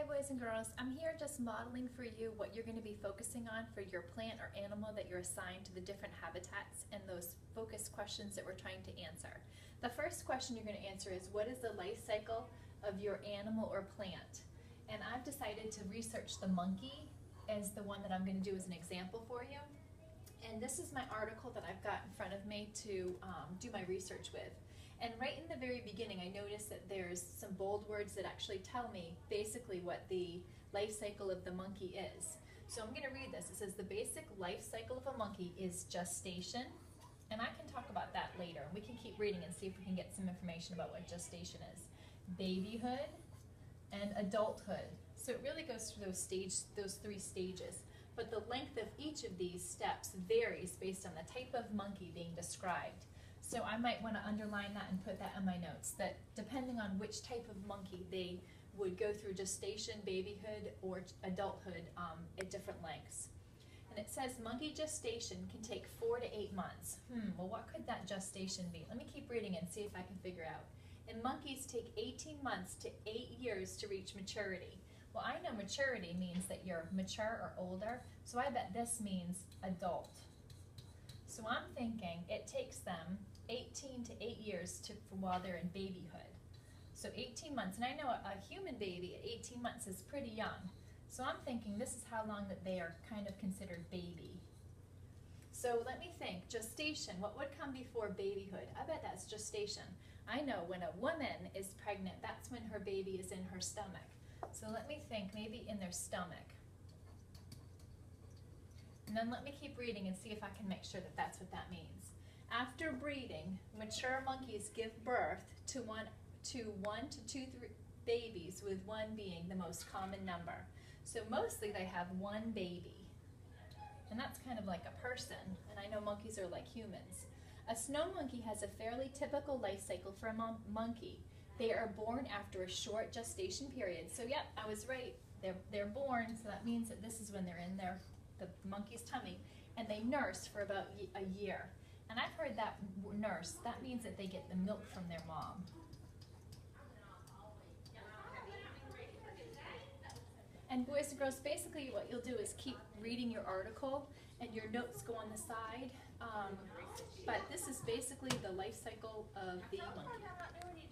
boys and girls, I'm here just modeling for you what you're going to be focusing on for your plant or animal that you're assigned to the different habitats and those focus questions that we're trying to answer. The first question you're going to answer is, what is the life cycle of your animal or plant? And I've decided to research the monkey as the one that I'm going to do as an example for you. And this is my article that I've got in front of me to do my research with. And right in the very beginning, I noticed that there's some bold words that actually tell me basically what the life cycle of the monkey is. So I'm going to read this. It says the basic life cycle of a monkey is gestation. And I can talk about that later. We can keep reading and see if we can get some information about what gestation is. Babyhood and adulthood. So it really goes through those three stages. But the length of each of these steps varies based on the type of monkey being described. So I might want to underline that and put that in my notes, that depending on which type of monkey, they would go through gestation, babyhood, or adulthood at different lengths. And it says monkey gestation can take 4 to 8 months. Well, what could that gestation be? Let me keep reading and see if I can figure out. And monkeys take 18 months to 8 years to reach maturity. Well, I know maturity means that you're mature or older, so I bet this means adult. So I'm thinking it takes them 18 to 8 years while they're in babyhood. So 18 months, and I know a human baby at 18 months is pretty young. So I'm thinking this is how long that they are kind of considered baby. So let me think, gestation, what would come before babyhood? I bet that's gestation. I know when a woman is pregnant, that's when her baby is in her stomach. So let me think, maybe in their stomach. And then let me keep reading and see if I can make sure that that's what that means. After breeding, mature monkeys give birth to one to two babies, with one being the most common number. So mostly they have one baby. And that's kind of like a person, and I know monkeys are like humans. A snow monkey has a fairly typical life cycle for a monkey. They are born after a short gestation period. So yep, I was right. They're born, so that means that this is when they're in the monkey's tummy, and they nurse for about a year. And I've heard that nurse, that means that they get the milk from their mom. And boys and girls, basically what you'll do is keep reading your article and your notes go on the side. But this is basically the life cycle of the monkey.